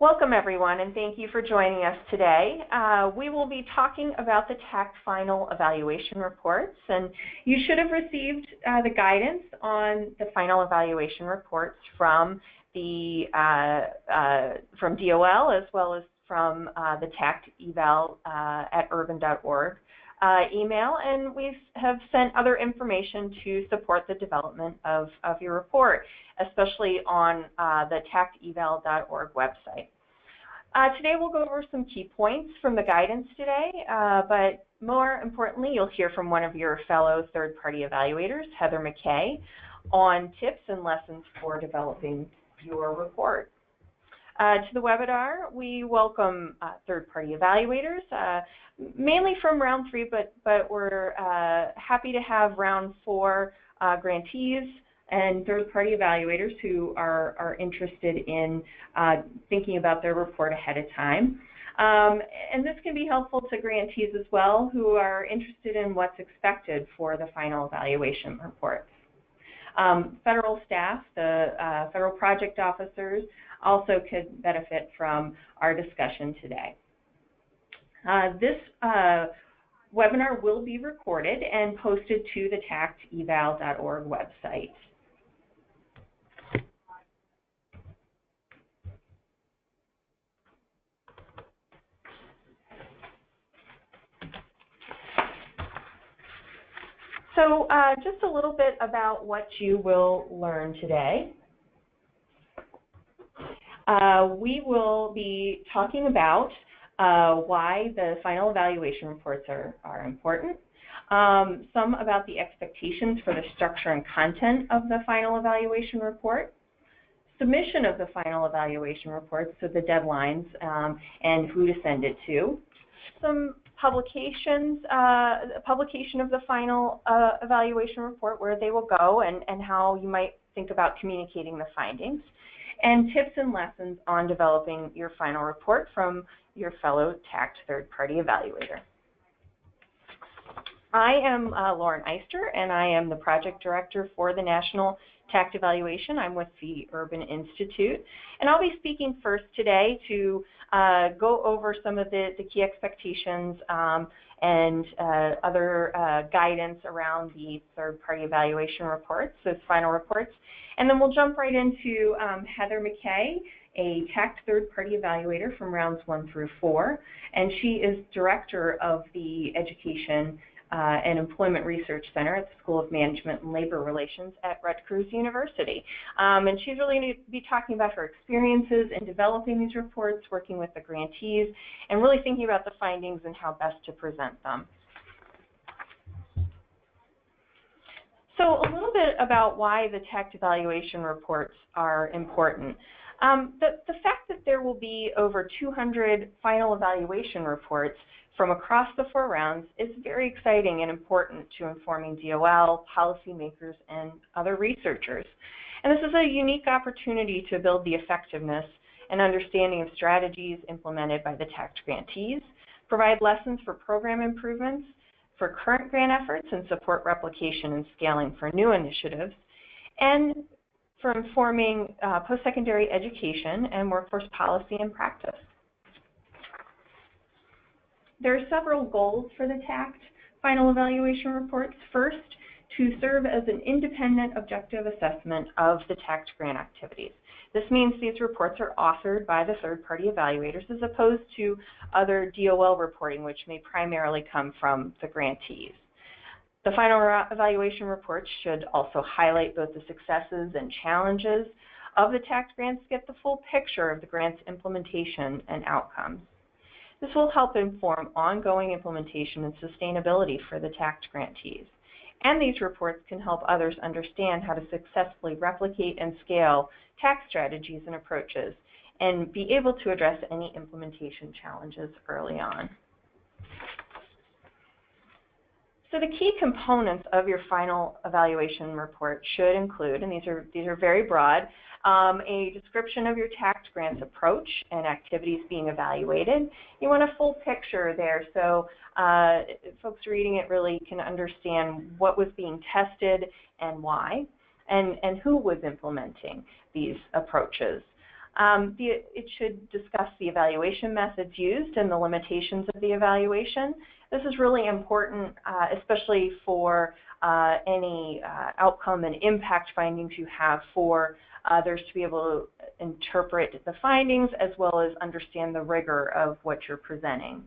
Welcome everyone, and thank you for joining us today. We will be talking about the TAACCCT final evaluation reports, and you should have received the guidance on the final evaluation reports from the from DOL as well as from the TAACCCT eval at urban.org email, and we have sent other information to support the development of your report, especially on the TAACCCTeval.org website. Today we'll go over some key points from the guidance today, but more importantly, you'll hear from one of your fellow third-party evaluators, Heather McKay, on tips and lessons for developing your report. To the webinar, we welcome third-party evaluators, mainly from round 3, but we're happy to have round 4 grantees and third-party evaluators who are interested in thinking about their report ahead of time. And this can be helpful to grantees as well who are interested in what's expected for the final evaluation reports. Federal staff, the federal project officers, also could benefit from our discussion today. This webinar will be recorded and posted to the TAACCCTeval.org website. So just a little bit about what you will learn today. We will be talking about why the final evaluation reports are important, some about the expectations for the structure and content of the final evaluation report, submission of the final evaluation report, so the deadlines and who to send it to, some publications, publication of the final evaluation report, where they will go and how you might think about communicating the findings, and tips and lessons on developing your final report from your fellow TAACCCT third-party evaluator. I am Lauren Eister, and I am the project director for the National TAACCCT Evaluation. I'm with the Urban Institute, and I'll be speaking first today to go over some of the key expectations and other guidance around the third-party evaluation reports, those final reports. And then we'll jump right into Heather McKay, a TAACCCT third-party evaluator from rounds 1 through 4, and she is director of the Education and Employment Research Center at the School of Management and Labor Relations at Rutgers University. And she's really going to be talking about her experiences in developing these reports, working with the grantees, and really thinking about the findings and how best to present them. So a little bit about why the TAACCCT evaluation reports are important. The fact that there will be over 200 final evaluation reports from across the 4 rounds is very exciting and important to informing DOL, policymakers, and other researchers. And this is a unique opportunity to build the effectiveness and understanding of strategies implemented by the TAACCCT grantees, provide lessons for program improvements for current grant efforts, and support replication and scaling for new initiatives, and for informing post-secondary education and workforce policy and practice. There are several goals for the TAACCCT final evaluation reports. First, to serve as an independent objective assessment of the TAACCCT grant activities. This means these reports are authored by the third-party evaluators as opposed to other DOL reporting, which may primarily come from the grantees. The final evaluation reports should also highlight both the successes and challenges of the TAACCCT grants to get the full picture of the grant's implementation and outcomes. This will help inform ongoing implementation and sustainability for the TAACCCT grantees. And these reports can help others understand how to successfully replicate and scale TAACCCT strategies and approaches and be able to address any implementation challenges early on. So the key components of your final evaluation report should include, and these are very broad, a description of your TAACCCT grants approach and activities being evaluated. You want a full picture there so folks reading it really can understand what was being tested and why, and who was implementing these approaches. It should discuss the evaluation methods used and the limitations of the evaluation. This is really important, especially for any outcome and impact findings you have for others to be able to interpret the findings as well as understand the rigor of what you're presenting.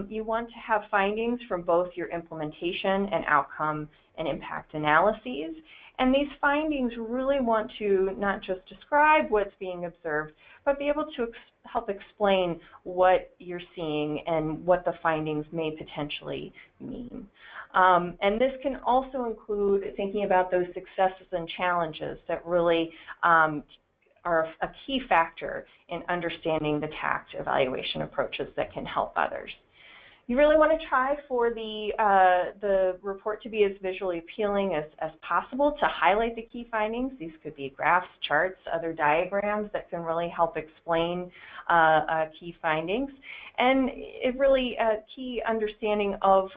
You want to have findings from both your implementation and outcome and impact analyses. And these findings really want to not just describe what's being observed, but be able to help explain what you're seeing and what the findings may potentially mean. And this can also include thinking about those successes and challenges that really are a key factor in understanding the TAACCCT evaluation approaches that can help others. You really want to try for the report to be as visually appealing as possible to highlight the key findings. These could be graphs, charts, other diagrams that can really help explain key findings. And it really a key understanding of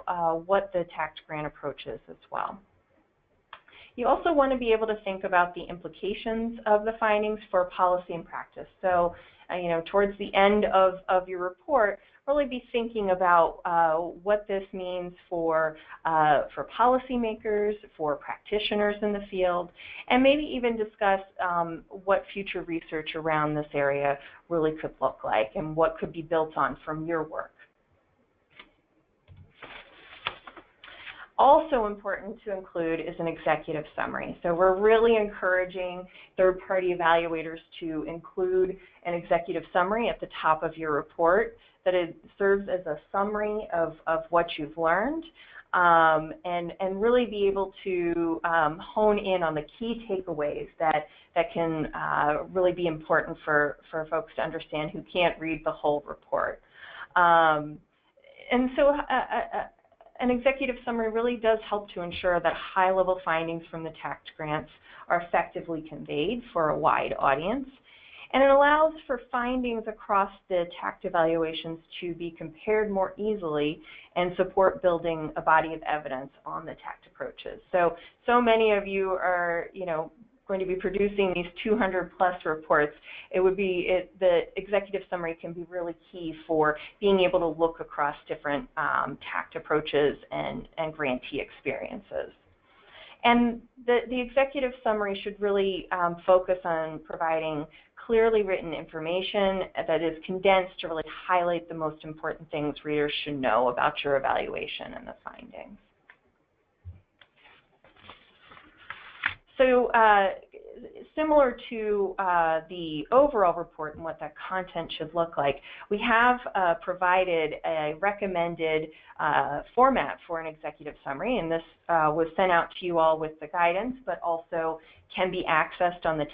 what the TAACCCT grant approach is as well. You also want to be able to think about the implications of the findings for policy and practice. So, towards the end of your report, really be thinking about what this means for policymakers, for practitioners in the field, and maybe even discuss what future research around this area really could look like and what could be built on from your work. Also important to include is an executive summary. So we're really encouraging third-party evaluators to include an executive summary at the top of your report, that it serves as a summary of what you've learned, and really be able to hone in on the key takeaways that can really be important for folks to understand who can't read the whole report. And so an executive summary really does help to ensure that high-level findings from the TAACCCT grants are effectively conveyed for a wide audience. And it allows for findings across the TAACCCT evaluations to be compared more easily and support building a body of evidence on the TAACCCT approaches. So many of you are, going to be producing these 200+ reports. The executive summary can be really key for being able to look across different TAACCCT approaches and grantee experiences. And the executive summary should really focus on providing clearly written information that is condensed to really highlight the most important things readers should know about your evaluation and the findings. So similar to the overall report and what that content should look like, we have provided a recommended format for an executive summary, and this was sent out to you all with the guidance, but also can be accessed on the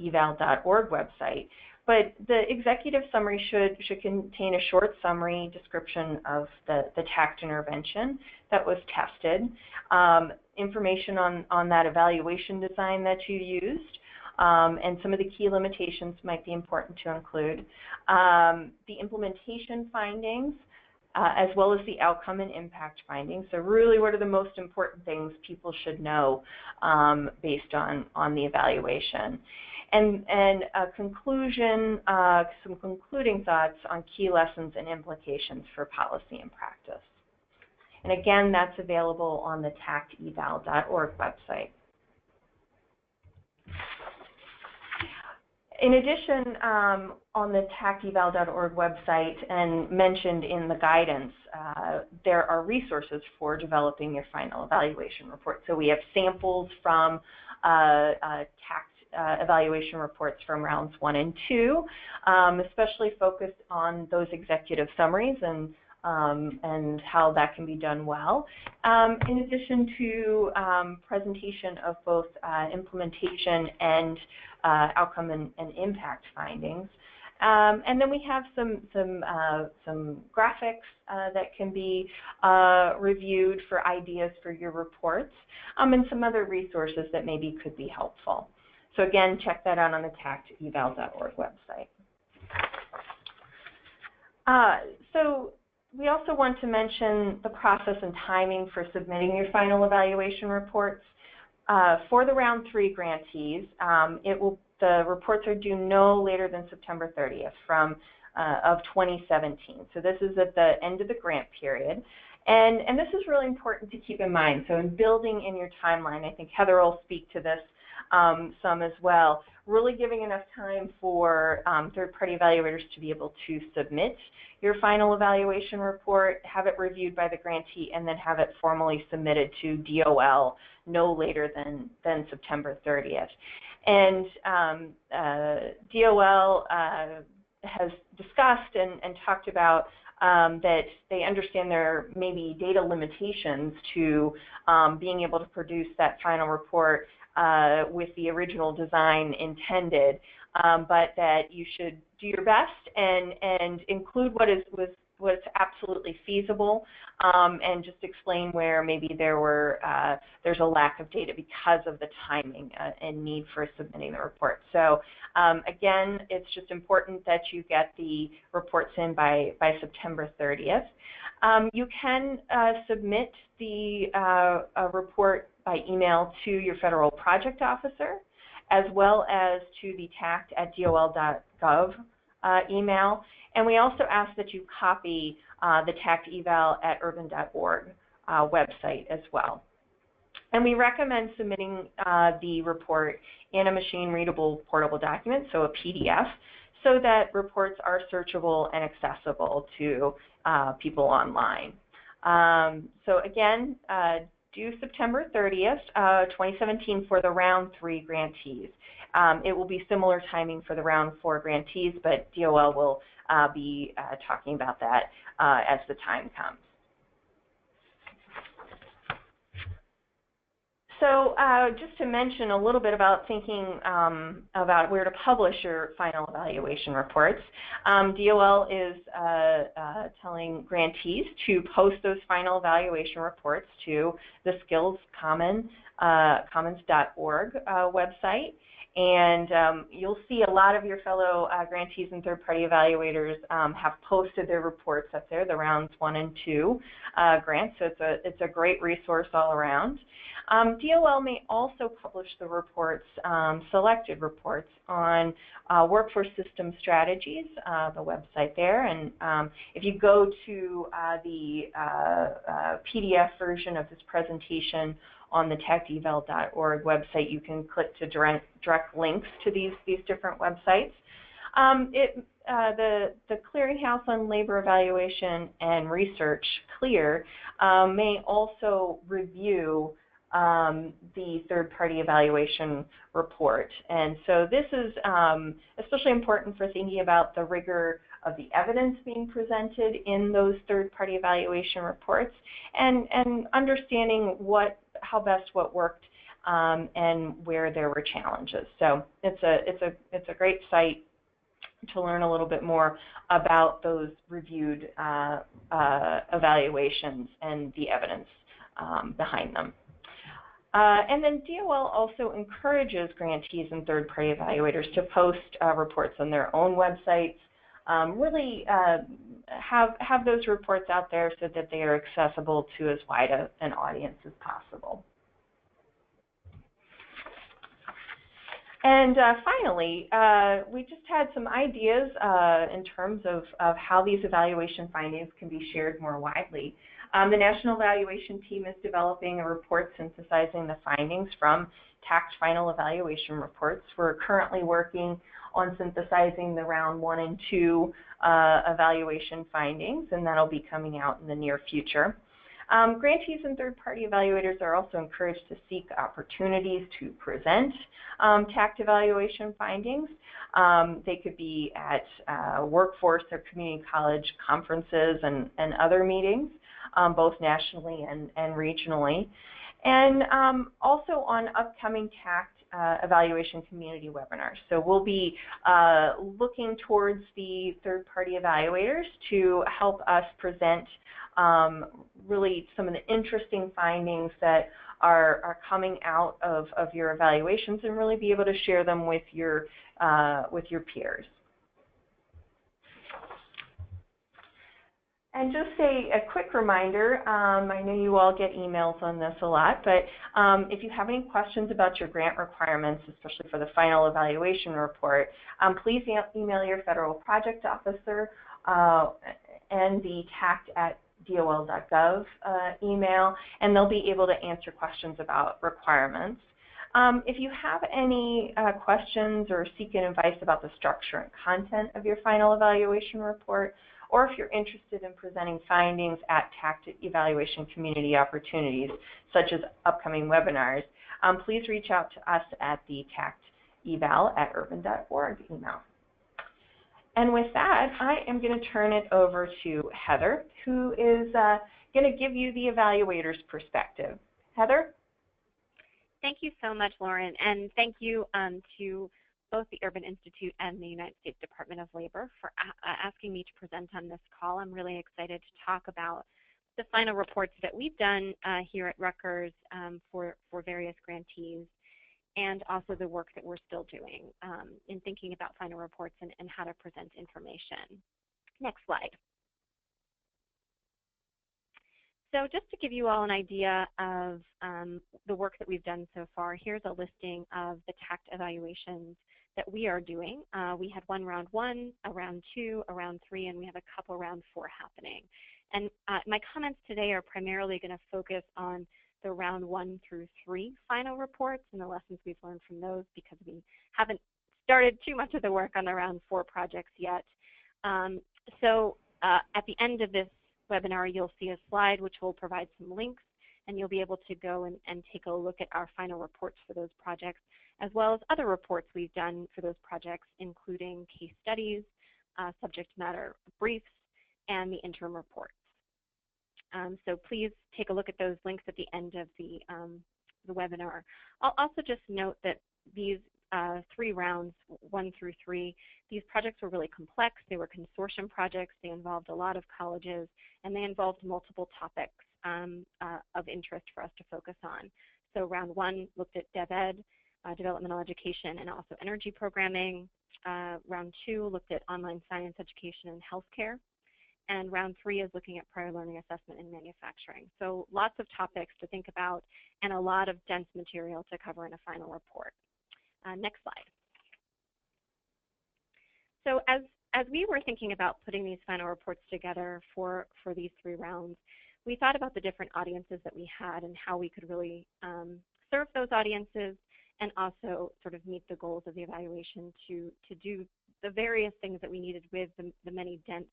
TAACCCTeval.org website. But the executive summary should contain a short summary description of the TAACCCT intervention that was tested, information on that evaluation design that you used, and some of the key limitations might be important to include, the implementation findings, as well as the outcome and impact findings. So really, what are the most important things people should know based on the evaluation? And a conclusion, some concluding thoughts on key lessons and implications for policy and practice. And again, that's available on the TAACCCTeval.org website. In addition, on the TAACCCTeval.org website and mentioned in the guidance, there are resources for developing your final evaluation report. So we have samples from TAACCCT evaluation reports from rounds 1 and 2, especially focused on those executive summaries and how that can be done well. In addition to presentation of both implementation and outcome and impact findings. And then we have some graphics that can be reviewed for ideas for your reports, and some other resources that maybe could be helpful. So again, check that out on the TAACCCTeval.org website. So we also want to mention the process and timing for submitting your final evaluation reports. For the round 3 grantees, the reports are due no later than September 30th of 2017. So this is at the end of the grant period. And this is really important to keep in mind. So in building in your timeline, I think Heather will speak to this some as well, really giving enough time for third-party evaluators to be able to submit your final evaluation report, have it reviewed by the grantee, and then have it formally submitted to DOL no later than September 30th. And DOL has discussed and talked about that they understand there may be data limitations to being able to produce that final report with the original design intended, but that you should do your best and include what's absolutely feasible, and just explain where maybe there's a lack of data because of the timing and need for submitting the report. So again, it's just important that you get the reports in by September 30th. You can submit the report by email to your federal project officer, as well as to the TAACCCT@dol.gov email. And we also ask that you copy the TAACCCT@urban.org website as well. And we recommend submitting the report in a machine-readable portable document, so a PDF, so that reports are searchable and accessible to people online. So again, due September 30th, 2017 for the round 3 grantees. It will be similar timing for the round 4 grantees, but DOL will be talking about that as the time comes. So just to mention a little bit about thinking about where to publish your final evaluation reports, DOL is telling grantees to post those final evaluation reports to the Commons.org website. And you'll see a lot of your fellow grantees and third-party evaluators have posted their reports up there, the rounds 1 and 2 grants. So it's a great resource all around. DOL may also publish the reports, selected reports, on Workforce System Strategies, the website there. And if you go to the PDF version of this presentation on the TAACCCT.org website, you can click to direct links to these different websites. The Clearinghouse on Labor Evaluation and Research, CLEAR, may also review the third-party evaluation report. And so this is especially important for thinking about the rigor of the evidence being presented in those third-party evaluation reports, and understanding how best what worked and where there were challenges. So it's a great site to learn a little bit more about those reviewed evaluations and the evidence behind them. And then DOL also encourages grantees and third-party evaluators to post reports on their own websites. Really have those reports out there so that they are accessible to as wide an audience as possible. And finally, we just had some ideas in terms of how these evaluation findings can be shared more widely. The National Evaluation Team is developing a report synthesizing the findings from TAACCCT final evaluation reports. We're currently working on synthesizing the round 1 and 2 evaluation findings, and that'll be coming out in the near future. Grantees and third-party evaluators are also encouraged to seek opportunities to present TAACCCT evaluation findings. They could be at workforce or community college conferences and other meetings, both nationally and regionally. And also on upcoming TAACCCT evaluation community webinars. So we'll be looking towards the third-party evaluators to help us present really some of the interesting findings that are coming out of your evaluations, and really be able to share them with your peers. And just a quick reminder, I know you all get emails on this a lot, but if you have any questions about your grant requirements, especially for the final evaluation report, please email your federal project officer and the TAACCCT@dol.gov email, and they'll be able to answer questions about requirements. If you have any questions or seeking advice about the structure and content of your final evaluation report, or if you're interested in presenting findings at TAACCCT evaluation community opportunities, such as upcoming webinars, please reach out to us at the tacccceval@urban.org email. And with that, I am going to turn it over to Heather, who is going to give you the evaluator's perspective. Heather? Thank you so much, Lauren, and thank you to both the Urban Institute and the United States Department of Labor for asking me to present on this call. I'm really excited to talk about the final reports that we've done here at Rutgers for various grantees, and also the work that we're still doing in thinking about final reports and how to present information. Next slide. So just to give you all an idea of the work that we've done so far, here's a listing of the TAACCCT evaluations that we are doing. We had one round 1, a round 2, a round 3, and we have a couple round 4 happening. And my comments today are primarily going to focus on the round 1 through 3 final reports and the lessons we've learned from those, because we haven't started too much of the work on the round 4 projects yet. So at the end of this webinar, you'll see a slide which will provide some links, and you'll be able to go and take a look at our final reports for those projects, as well as other reports we've done for those projects, including case studies, subject matter briefs, and the interim reports. So please take a look at those links at the end of the webinar. I'll also just note that these 3 rounds, 1 through 3, these projects were really complex. They were consortium projects. They involved a lot of colleges, and they involved multiple topics of interest for us to focus on. So round 1 looked at DevEd, developmental education, and also energy programming. Round 2 looked at online science education and healthcare. And round 3 is looking at prior learning assessment and manufacturing. So lots of topics to think about and a lot of dense material to cover in a final report. Next slide. So as we were thinking about putting these final reports together for these 3 rounds, we thought about the different audiences that we had and how we could really serve those audiences and also sort of meet the goals of the evaluation to do the various things that we needed with the many dense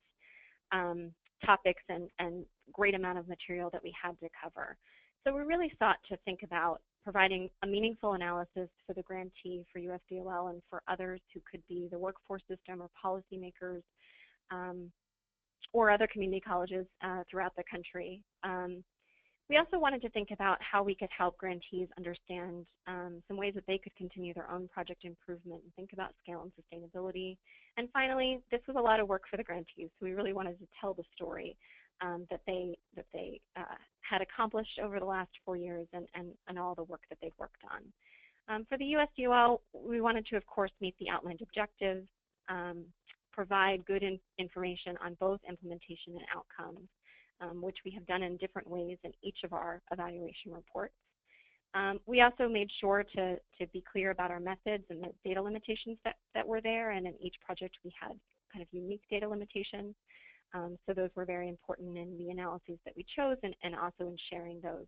topics and great amount of material that we had to cover. So we really sought to think about providing a meaningful analysis for the grantee, for USDOL, and for others who could be the workforce system or policymakers or other community colleges throughout the country. We also wanted to think about how we could help grantees understand some ways that they could continue their own project improvement and think about scale and sustainability. And finally, this was a lot of work for the grantees, so we really wanted to tell the story that they had accomplished over the last 4 years and all the work that they've worked on. For the USDOL, we wanted to, of course, meet the outlined objectives, provide good information on both implementation and outcomes, which we have done in different ways in each of our evaluation reports. We also made sure to be clear about our methods and the data limitations that were there, and in each project we had kind of unique data limitations. So those were very important in the analyses that we chose and also in sharing those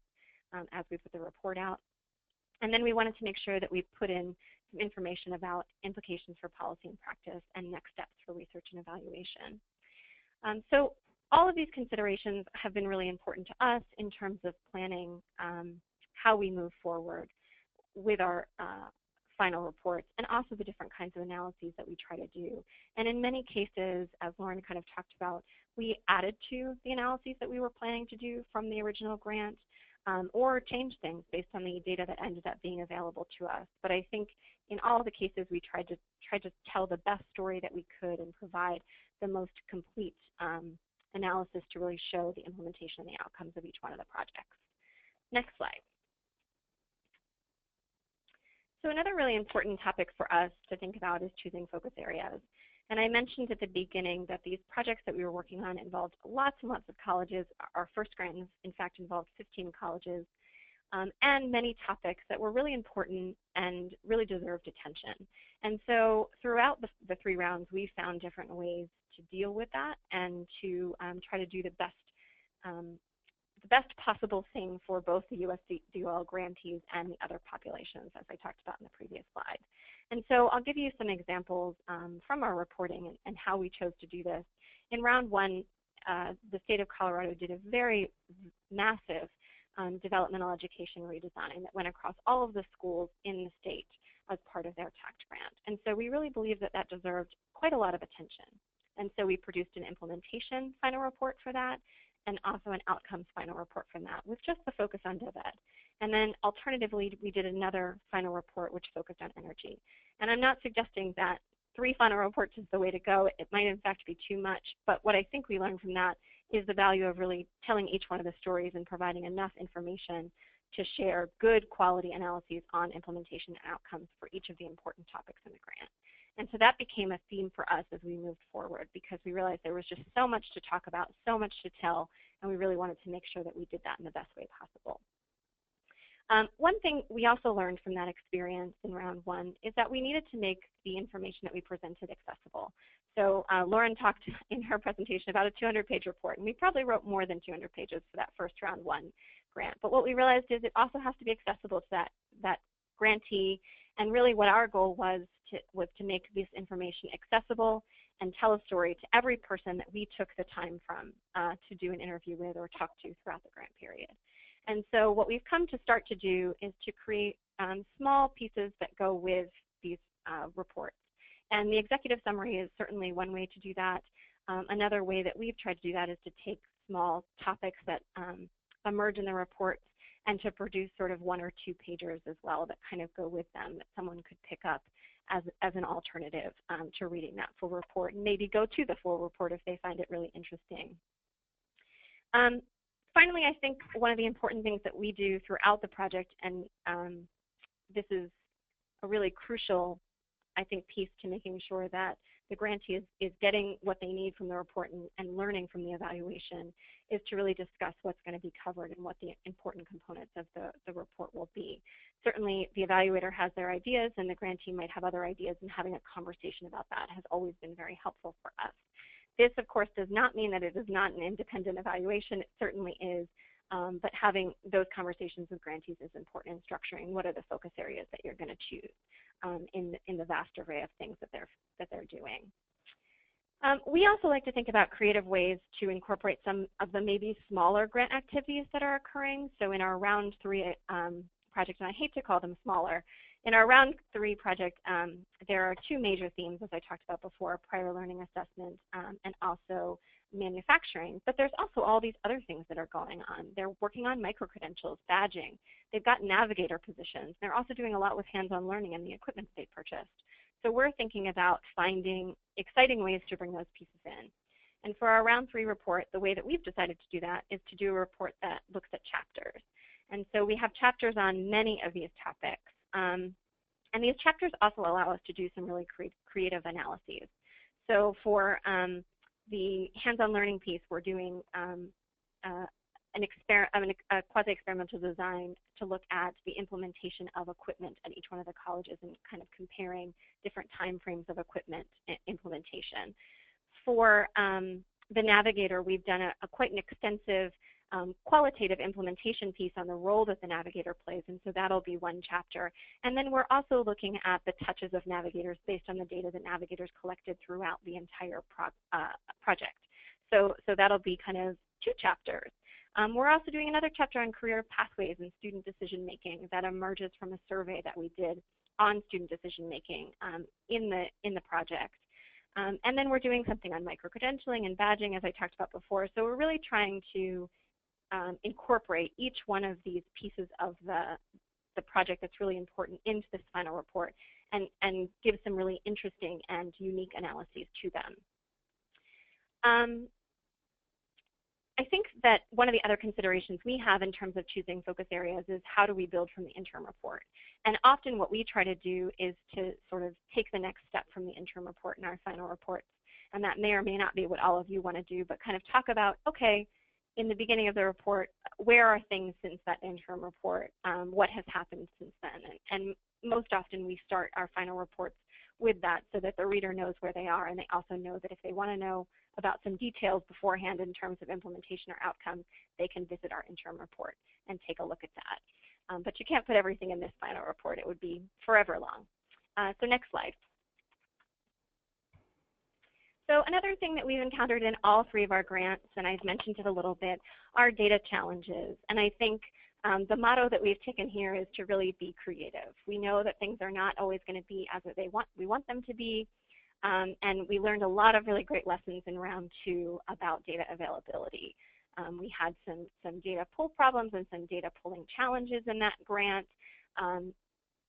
as we put the report out. And then we wanted to make sure that we put in some information about implications for policy and practice and next steps for research and evaluation. So all of these considerations have been really important to us in terms of planning how we move forward with our final reports and also the different kinds of analyses that we try to do. And in many cases, as Lauren kind of talked about, we added to the analyses that we were planning to do from the original grant or changed things based on the data that ended up being available to us. But I think in all the cases, we tried to tell the best story that we could and provide the most complete analysis to really show the implementation and the outcomes of each one of the projects. Next slide. So another really important topic for us to think about is choosing focus areas. And I mentioned at the beginning that these projects that we were working on involved lots and lots of colleges. Our first grant, in fact, involved 15 colleges, and many topics that were really important and really deserved attention. And so throughout the 3 rounds, we found different ways to deal with that and to try to do the best possible thing for both the USDOL grantees and the other populations, as I talked about in the previous slide. And so I'll give you some examples from our reporting and how we chose to do this. In round 1, the state of Colorado did a very massive developmental education redesign that went across all of the schools in the state as part of their TAACCCT grant. And so we really believe that that deserved quite a lot of attention. And so we produced an implementation final report for that, and also an outcomes final report from that with just the focus on DevEd. And then alternatively, we did another final report which focused on energy. And I'm not suggesting that 3 final reports is the way to go. It might in fact be too much, but what I think we learned from that is the value of really telling each one of the stories and providing enough information to share good quality analyses on implementation and outcomes for each of the important topics in the grant. And so that became a theme for us as we moved forward, because we realized there was just so much to talk about, so much to tell, and we really wanted to make sure that we did that in the best way possible. One thing we also learned from that experience in round 1 is that we needed to make the information that we presented accessible. So Lauren talked in her presentation about a 200-page report, and we probably wrote more than 200 pages for that first round 1 grant. But what we realized is it also has to be accessible to that grantee, and really what our goal was to make this information accessible and tell a story to every person that we took the time from to do an interview with or talk to throughout the grant period. And so what we've come to start to do is to create small pieces that go with these reports. And the executive summary is certainly one way to do that. Another way that we've tried to do that is to take small topics that emerge in the reports and to produce sort of 1 or 2 pagers as well that kind of go with them that someone could pick up as an alternative to reading that full report, and maybe go to the full report if they find it really interesting. Finally, I think one of the important things that we do throughout the project, and this is a really crucial, I think, piece to making sure that the grantee is getting what they need from the report and learning from the evaluation, is to really discuss what's going to be covered and what the important components of the report will be. Certainly, the evaluator has their ideas, and the grantee might have other ideas, and having a conversation about that has always been very helpful for us. This, of course, does not mean that it is not an independent evaluation. It certainly is, but having those conversations with grantees is important in structuring what are the focus areas that you're going to choose in the vast array of things that they're doing. We also like to think about creative ways to incorporate some of the maybe smaller grant activities that are occurring. So in our round 3 project, and I hate to call them smaller, in our round 3 project, there are 2 major themes, as I talked about before, prior learning assessment and also manufacturing. But there's also all these other things that are going on. They're working on micro-credentials, badging. They've got navigator positions. They're also doing a lot with hands-on learning and the equipment they purchased. So we're thinking about finding exciting ways to bring those pieces in. And for our round 3 report, the way that we've decided to do that is to do a report that looks at chapters. And so we have chapters on many of these topics. And these chapters also allow us to do some really creative analyses. So for the hands-on learning piece, we're doing a quasi-experimental design to look at the implementation of equipment at each one of the colleges and kind of comparing different time frames of equipment implementation. For the navigator, we've done quite an extensive qualitative implementation piece on the role that the navigator plays, and so that'll be one chapter. And then we're also looking at the touches of navigators based on the data that navigators collected throughout the entire project. So that'll be kind of 2 chapters. We're also doing another chapter on career pathways and student decision making that emerges from a survey that we did on student decision making in the project. And then we're doing something on micro-credentialing and badging, as I talked about before. So we're really trying to incorporate each one of these pieces of the project that's really important into this final report and give some really interesting and unique analyses to them. I think that one of the other considerations we have in terms of choosing focus areas is how do we build from the interim report. And often what we try to do is to sort of take the next step from the interim report in our final reports. And that may or may not be what all of you want to do, but kind of talk about, okay, in the beginning of the report, where are things since that interim report? What has happened since then? And most often we start our final reports with that so that the reader knows where they are, and they also know that if they want to know about some details beforehand in terms of implementation or outcomes, they can visit our interim report and take a look at that. But you can't put everything in this final report. It would be forever long. So next slide. So another thing that we've encountered in all three of our grants, and I've mentioned it a little bit, are data challenges. And I think the motto that we've taken here is to really be creative. We know that things are not always going to be as we want them to be. And we learned a lot of really great lessons in round 2 about data availability. We had some data pull problems and some data pulling challenges in that grant.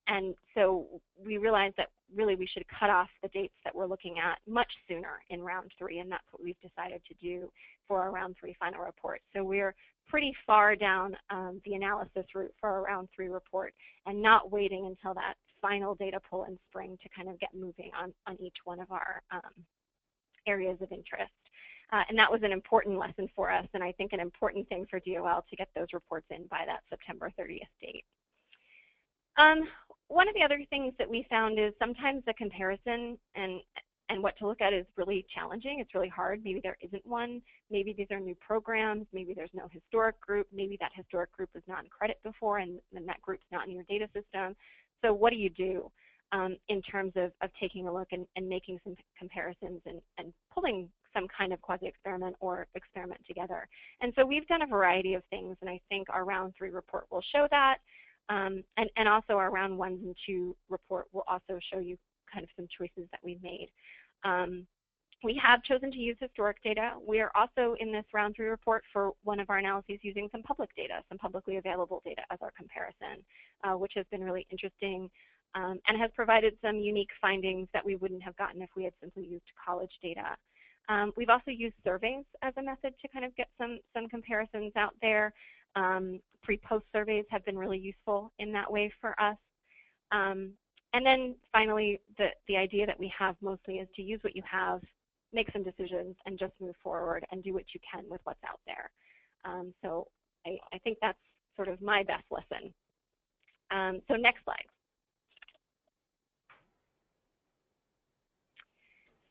And so we realized that really we should cut off the dates that we're looking at much sooner in round 3, and that's what we've decided to do for our round 3 final report. So we're pretty far down the analysis route for our round 3 report and not waiting until that final data pull in spring to kind of get moving on each one of our areas of interest. And that was an important lesson for us, and I think an important thing for DOL to get those reports in by that September 30th date. One of the other things that we found is sometimes the comparison and what to look at is really challenging. It's really hard. Maybe there isn't one. Maybe these are new programs. Maybe there's no historic group. Maybe that historic group was not in credit before and that group's not in your data system. So what do you do in terms of taking a look and making some comparisons and pulling some kind of quasi-experiment or experiment together? And so we've done a variety of things, and I think our round 3 report will show that. And also our round 1 and 2 report will also show you kind of some choices that we've made. We have chosen to use historic data. We are also in this round 3 report for one of our analyses using some public data, some publicly available data as our comparison, which has been really interesting and has provided some unique findings that we wouldn't have gotten if we had simply used college data. We've also used surveys as a method to kind of get some comparisons out there. Pre-post surveys have been really useful in that way for us. And then finally, the idea that we have mostly is to use what you have, make some decisions, and just move forward and do what you can with what's out there. So I think that's sort of my best lesson. So next slide.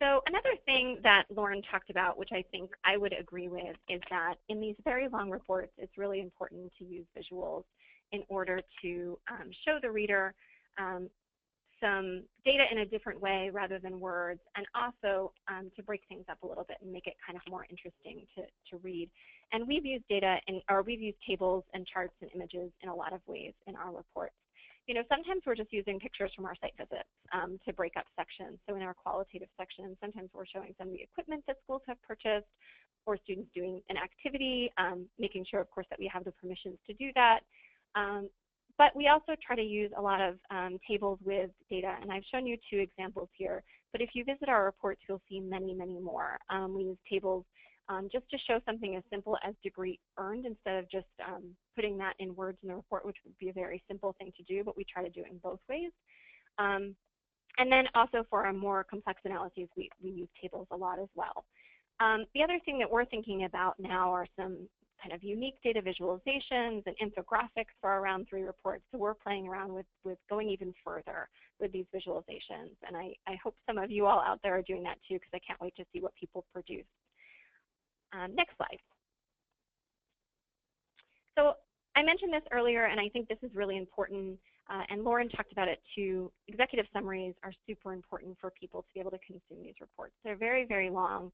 So another thing that Lauren talked about, which I think I would agree with, is that in these very long reports, it's really important to use visuals in order to show the reader some data in a different way rather than words, and also to break things up a little bit and make it kind of more interesting to read. And we've used we've used tables and charts and images in a lot of ways in our reports. You know, sometimes we're just using pictures from our site visits to break up sections. So in our qualitative section, sometimes we're showing some of the equipment that schools have purchased or students doing an activity, making sure, of course, that we have the permissions to do that. But we also try to use a lot of tables with data, and I've shown you 2 examples here. But if you visit our reports, you'll see many, many more. We use tables just to show something as simple as degree earned instead of just putting that in words in the report, which would be a very simple thing to do, but we try to do it in both ways. And then also for our more complex analyses, we use tables a lot as well. The other thing that we're thinking about now are some kind of unique data visualizations and infographics for our round 3 reports. So we're playing around with going even further with these visualizations. And I hope some of you all out there are doing that too, because I can't wait to see what people produce. Next slide. So I mentioned this earlier, and I think this is really important, and Lauren talked about it too. Executive summaries are super important for people to be able to consume these reports. They're very, very long,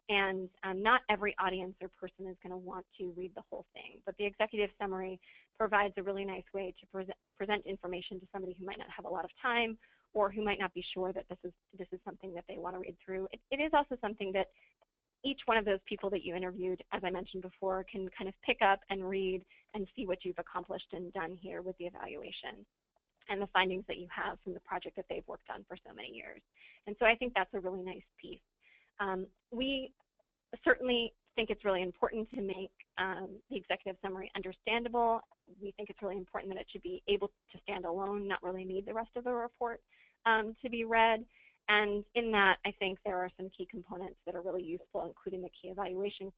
and not every audience or person is going to want to read the whole thing. But the executive summary provides a really nice way to present information to somebody who might not have a lot of time or who might not be sure that this is something that they want to read through. It is also something that each one of those people that you interviewed, as I mentioned before, can kind of pick up and read and see what you've accomplished and done here with the evaluation and the findings that you have from the project that they've worked on for so many years. And so I think that's a really nice piece. We certainly think it's really important to make the executive summary understandable. We think it's really important that it should be able to stand alone, not really need the rest of the report to be read. And in that, I think there are some key components that are really useful, including the key evaluation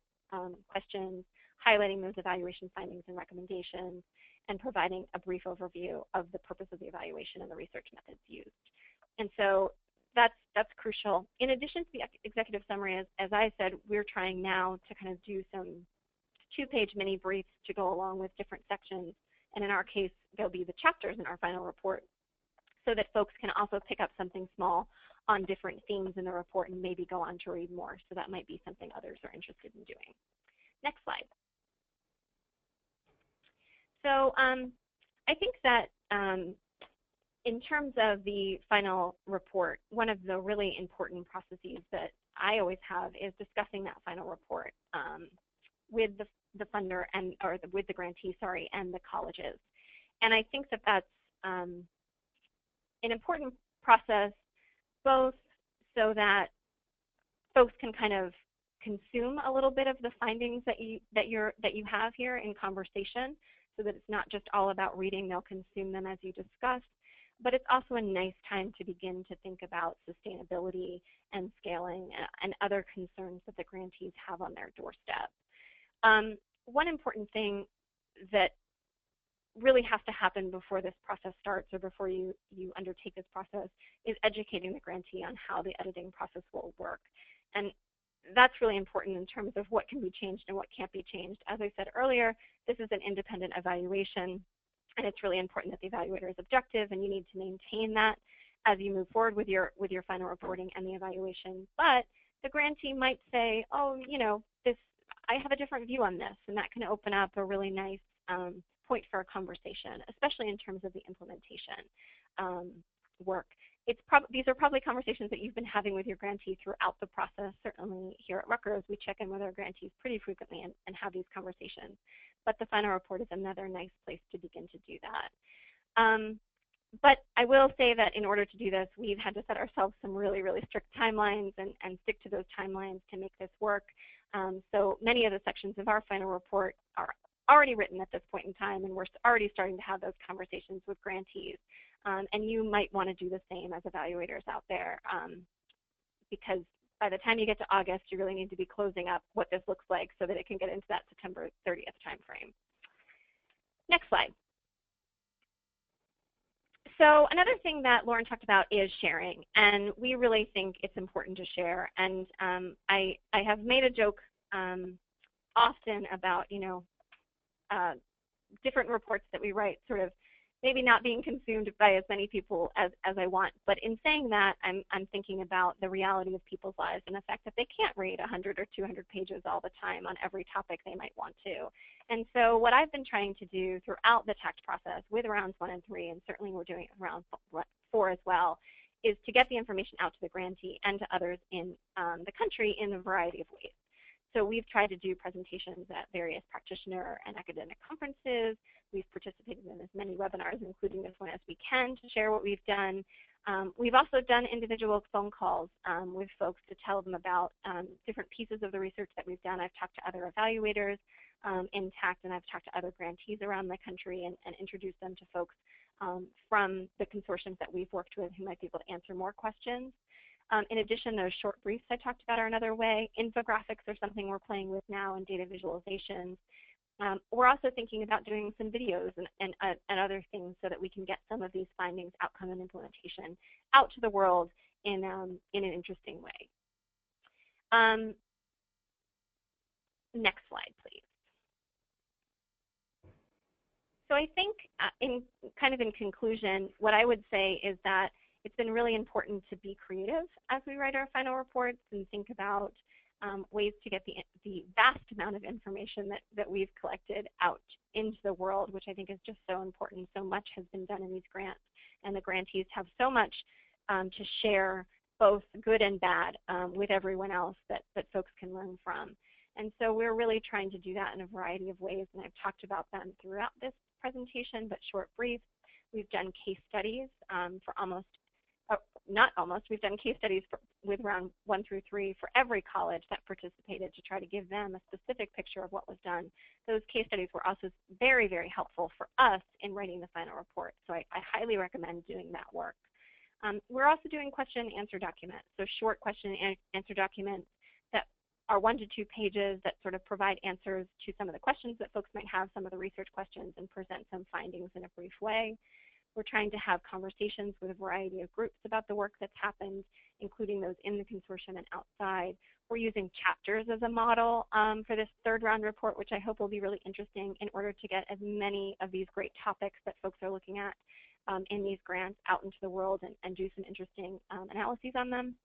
questions, highlighting those evaluation findings and recommendations, and providing a brief overview of the purpose of the evaluation and the research methods used. And so that's crucial. In addition to the executive summary, as I said, we're trying now to kind of do some 2-page mini briefs to go along with different sections. And in our case, there'll be the chapters in our final report so that folks can also pick up something small on different themes in the report and maybe go on to read more. So that might be something others are interested in doing. Next slide. So I think that in terms of the final report, one of the really important processes that I always have is discussing that final report with the funder or with the grantee, sorry, and the colleges. And I think that that's an important process, both so that folks can kind of consume a little bit of the findings that you have here in conversation, so that it's not just all about reading, they'll consume them as you discuss. But it's also a nice time to begin to think about sustainability and scaling and other concerns that the grantees have on their doorstep. One important thing that really has to happen before this process starts or before you undertake this process is educating the grantee on how the editing process will work. And that's really important in terms of what can be changed and what can't be changed. As I said earlier, this is an independent evaluation, and it's really important that the evaluator is objective, and you need to maintain that as you move forward with your final reporting and the evaluation. But the grantee might say, oh, you know, I have a different view on this, and that can open up a really nice point for a conversation, especially in terms of the implementation work. These are probably conversations that you've been having with your grantee throughout the process. Certainly here at Rutgers, we check in with our grantees pretty frequently and have these conversations. But the final report is another nice place to begin to do that. But I will say that in order to do this, we've had to set ourselves some really, really strict timelines and stick to those timelines to make this work. So many of the sections of our final report are already written at this point in time, and we're already starting to have those conversations with grantees. And you might want to do the same as evaluators out there, because by the time you get to August, you really need to be closing up what this looks like so that it can get into that September 30th timeframe. Next slide. So another thing that Lauren talked about is sharing, and we really think it's important to share. And I have made a joke often about, you know, different reports that we write sort of maybe not being consumed by as many people as I want. But in saying that, I'm thinking about the reality of people's lives and the fact that they can't read 100 or 200 pages all the time on every topic they might want to. And so what I've been trying to do throughout the TAACCCT process with rounds 1 and 3, and certainly we're doing it in round 4 as well, is to get the information out to the grantee and to others in the country in a variety of ways. So we've tried to do presentations at various practitioner and academic conferences. We've participated in as many webinars, including this one, as we can to share what we've done. We've also done individual phone calls with folks to tell them about different pieces of the research that we've done. I've talked to other evaluators in TAACCCT, and I've talked to other grantees around the country and introduced them to folks from the consortiums that we've worked with who might be able to answer more questions. In addition, those short briefs I talked about are another way. Infographics are something we're playing with now, and data visualizations. We're also thinking about doing some videos and other things so that we can get some of these findings, outcome, and implementation out to the world in an interesting way. Next slide, please. So I think in conclusion, what I would say is that it's been really important to be creative as we write our final reports and think about ways to get the vast amount of information that we've collected out into the world, which I think is just so important. So much has been done in these grants, and the grantees have so much to share, both good and bad, with everyone else that folks can learn from. And so we're really trying to do that in a variety of ways, and I've talked about them throughout this presentation, but short briefs. We've done case studies for almost not almost, we've done case studies with round 1 through 3 for every college that participated to try to give them a specific picture of what was done. Those case studies were also very, very helpful for us in writing the final report. So I highly recommend doing that work. We're also doing question and answer documents, so short question and answer documents that are 1 to 2 pages that sort of provide answers to some of the questions that folks might have, some of the research questions, and present some findings in a brief way. We're trying to have conversations with a variety of groups about the work that's happened, including those in the consortium and outside. We're using chapters as a model for this 3rd round report, which I hope will be really interesting in order to get as many of these great topics that folks are looking at in these grants out into the world and do some interesting analyses on them.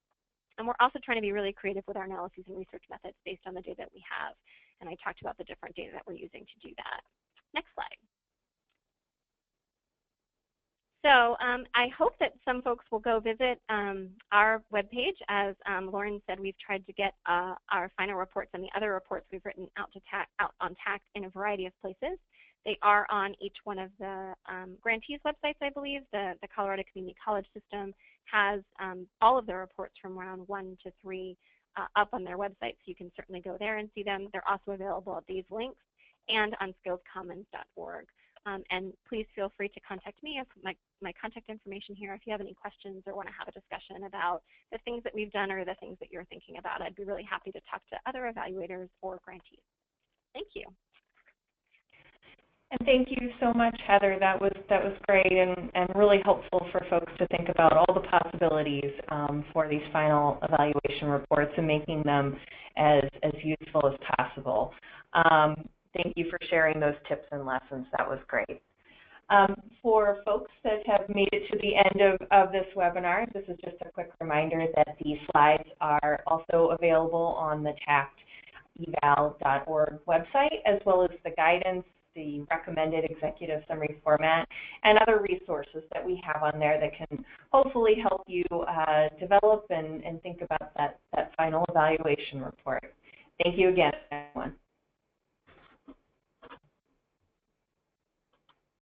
And we're also trying to be really creative with our analyses and research methods based on the data that we have. And I talked about the different data that we're using to do that. Next slide. So I hope that some folks will go visit our webpage. As Lauren said, we've tried to get our final reports and the other reports we've written out on TAACCCT in a variety of places. They are on each one of the grantees' websites, I believe. The Colorado Community College System has all of their reports from round 1 to 3 up on their website, so you can certainly go there and see them. They're also available at these links and on skillscommons.org. And please feel free to contact me. I put my contact information here if you have any questions or want to have a discussion about the things that we've done or the things that you're thinking about. I'd be really happy to talk to other evaluators or grantees. Thank you. And thank you so much, Heather. That was great and really helpful for folks to think about all the possibilities for these final evaluation reports and making them as useful as possible. Thank you for sharing those tips and lessons. That was great. For folks that have made it to the end of this webinar, this is just a quick reminder that the slides are also available on the TAACCCT.eval.org website, as well as the guidance, the recommended executive summary format, and other resources that we have on there that can hopefully help you develop and think about that final evaluation report. Thank you again, everyone.